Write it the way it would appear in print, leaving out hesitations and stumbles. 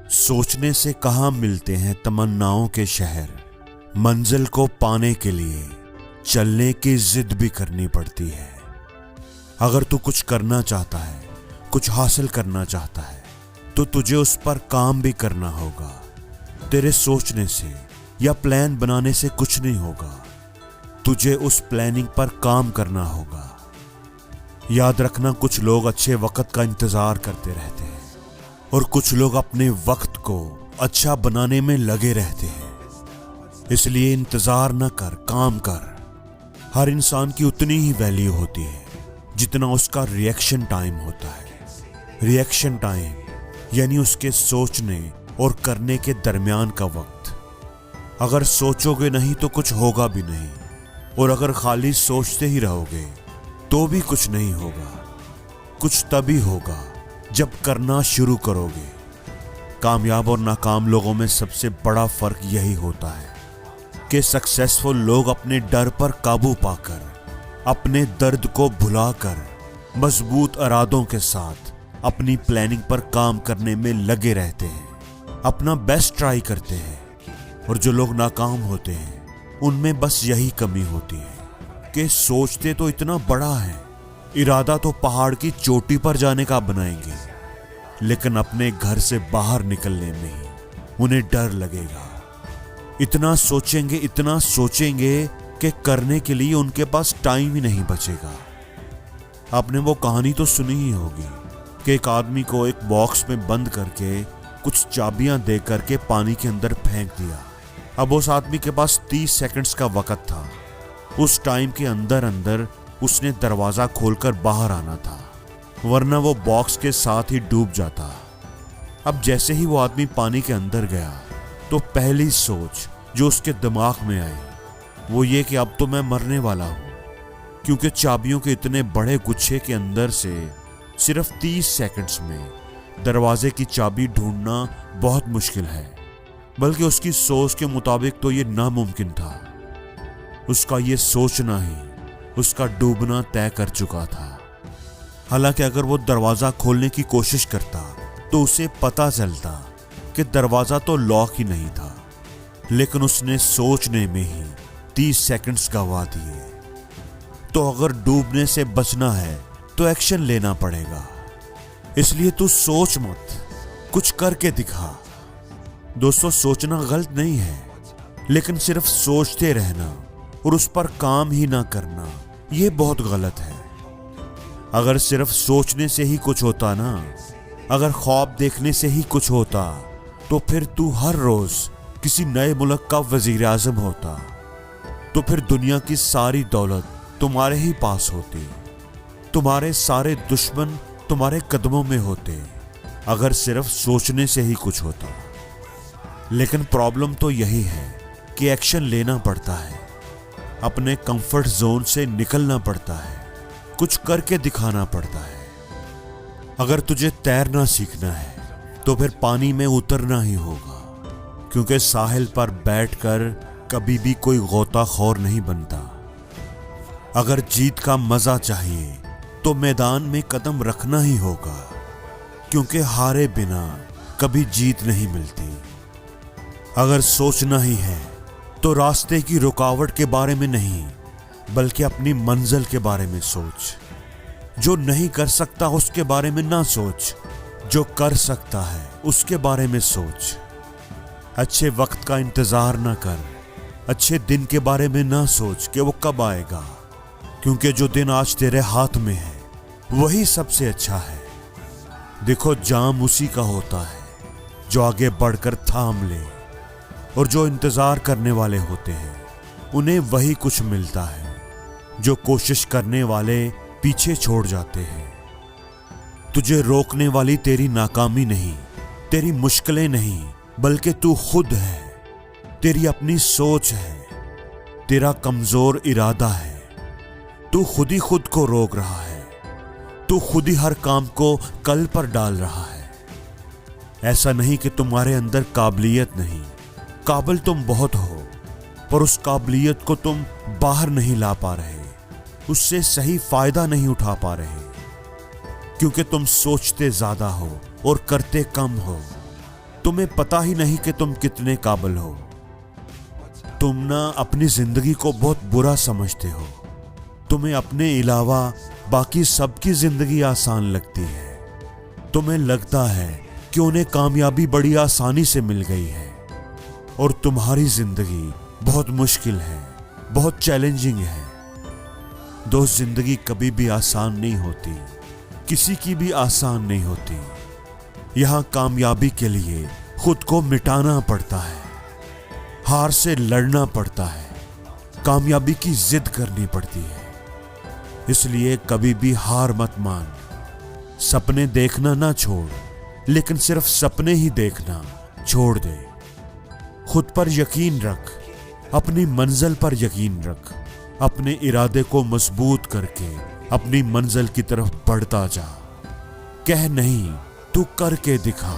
सोचने से कहाँ मिलते हैं तमन्नाओं के शहर। मंजिल को पाने के लिए चलने की जिद भी करनी पड़ती है। अगर तू कुछ करना चाहता है, कुछ हासिल करना चाहता है, तो तुझे उस पर काम भी करना होगा। तेरे सोचने से या प्लान बनाने से कुछ नहीं होगा, तुझे उस प्लानिंग पर काम करना होगा। याद रखना, कुछ लोग अच्छे वक्त का इंतजार करते रहते हैं और कुछ लोग अपने वक्त को अच्छा बनाने में लगे रहते हैं। इसलिए इंतजार न कर, काम कर। हर इंसान की उतनी ही वैल्यू होती है जितना उसका रिएक्शन टाइम होता है। रिएक्शन टाइम यानी उसके सोचने और करने के दरमियान का वक्त। अगर सोचोगे नहीं तो कुछ होगा भी नहीं, और अगर खाली सोचते ही रहोगे तो भी कुछ नहीं होगा। कुछ तभी होगा जब करना शुरू करोगे। कामयाब और नाकाम लोगों में सबसे बड़ा फर्क यही होता है कि सक्सेसफुल लोग अपने डर पर काबू पाकर, अपने दर्द को भुलाकर, मजबूत इरादों के साथ अपनी प्लानिंग पर काम करने में लगे रहते हैं, अपना बेस्ट ट्राई करते हैं। और जो लोग नाकाम होते हैं उनमें बस यही कमी होती है कि सोचते तो इतना बड़ा है, इरादा तो पहाड़ की चोटी पर जाने का बनाएंगे, लेकिन अपने घर से बाहर निकलने में ही उन्हें डर लगेगा। इतना सोचेंगे कि करने के लिए उनके पास टाइम ही नहीं बचेगा। आपने वो कहानी तो सुनी ही होगी कि एक आदमी को एक बॉक्स में बंद करके कुछ चाबियां दे करके पानी के अंदर फेंक दिया। अब उस आदमी के पास 30 सेकंड्स का वक्त था। उस टाइम के अंदर उसने दरवाजा खोलकर बाहर आना था, वरना वो बॉक्स के साथ ही डूब जाता। अब जैसे ही वो आदमी पानी के अंदर गया तो पहली सोच जो उसके दिमाग में आई वो ये कि अब तो मैं मरने वाला हूं, क्योंकि चाबियों के इतने बड़े गुच्छे के अंदर से सिर्फ 30 सेकंड्स में दरवाजे की चाबी ढूंढना बहुत मुश्किल है। बल्कि उसकी सोच के मुताबिक तो ये नामुमकिन था। उसका ये सोचना ही उसका डूबना तय कर चुका था। हालांकि अगर वो दरवाजा खोलने की कोशिश करता तो उसे पता चलता कि दरवाजा तो लॉक ही नहीं था, लेकिन उसने सोचने में ही 30 सेकंड्स गंवा दिए। तो अगर डूबने से बचना है तो एक्शन लेना पड़ेगा। इसलिए तू सोच मत, कुछ करके दिखा। दोस्तों, सोचना गलत नहीं है, लेकिन सिर्फ सोचते रहना और उस पर काम ही ना करना ये बहुत गलत है। अगर सिर्फ सोचने से ही कुछ होता ना, अगर ख्वाब देखने से ही कुछ होता, तो फिर तू हर रोज किसी नए मुल्क का वजीर आजम होता। तो फिर दुनिया की सारी दौलत तुम्हारे ही पास होती, तुम्हारे सारे दुश्मन तुम्हारे कदमों में होते, अगर सिर्फ सोचने से ही कुछ होता। लेकिन प्रॉब्लम तो यही है कि एक्शन लेना पड़ता है, अपने कंफर्ट जोन से निकलना पड़ता है, कुछ करके दिखाना पड़ता है। अगर तुझे तैरना सीखना है तो फिर पानी में उतरना ही होगा, क्योंकि साहिल पर बैठकर कभी भी कोई गोताखोर नहीं बनता। अगर जीत का मजा चाहिए तो मैदान में कदम रखना ही होगा, क्योंकि हारे बिना कभी जीत नहीं मिलती। अगर सोचना ही है तो रास्ते की रुकावट के बारे में नहीं, बल्कि अपनी मंजिल के बारे में सोच। जो नहीं कर सकता उसके बारे में ना सोच, जो कर सकता है उसके बारे में सोच। अच्छे वक्त का इंतजार ना कर, अच्छे दिन के बारे में ना सोच कि वो कब आएगा, क्योंकि जो दिन आज तेरे हाथ में है वही सबसे अच्छा है। देखो, जाम उसी का होता है जो आगे बढ़कर थाम ले, और जो इंतजार करने वाले होते हैं उन्हें वही कुछ मिलता है जो कोशिश करने वाले पीछे छोड़ जाते हैं। तुझे रोकने वाली तेरी नाकामी नहीं, तेरी मुश्किलें नहीं, बल्कि तू खुद है। तेरी अपनी सोच है, तेरा कमजोर इरादा है। तू खुद ही खुद को रोक रहा है, तू खुद ही हर काम को कल पर डाल रहा है। ऐसा नहीं कि तुम्हारे अंदर काबिलियत नहीं, काबिल तुम बहुत हो, पर उस काबिलियत को तुम बाहर नहीं ला पा रहे, उससे सही फायदा नहीं उठा पा रहे, क्योंकि तुम सोचते ज्यादा हो और करते कम हो। तुम्हें पता ही नहीं कि तुम कितने काबिल हो। तुम ना अपनी जिंदगी को बहुत बुरा समझते हो। तुम्हें अपने अलावा बाकी सबकी जिंदगी आसान लगती है। तुम्हें लगता है कि उन्हें कामयाबी बड़ी आसानी से मिल गई है और तुम्हारी जिंदगी बहुत मुश्किल है, बहुत चैलेंजिंग है। दोस्त, जिंदगी कभी भी आसान नहीं होती, किसी की भी आसान नहीं होती। यहां कामयाबी के लिए खुद को मिटाना पड़ता है, हार से लड़ना पड़ता है, कामयाबी की जिद करनी पड़ती है। इसलिए कभी भी हार मत मान। सपने देखना ना छोड़, लेकिन सिर्फ सपने ही देखना छोड़ दे। खुद पर यकीन रख, अपनी मंजिल पर यकीन रख। अपने इरादे को मजबूत करके अपनी मंजिल की तरफ बढ़ता जा। कह नहीं, तू करके दिखा।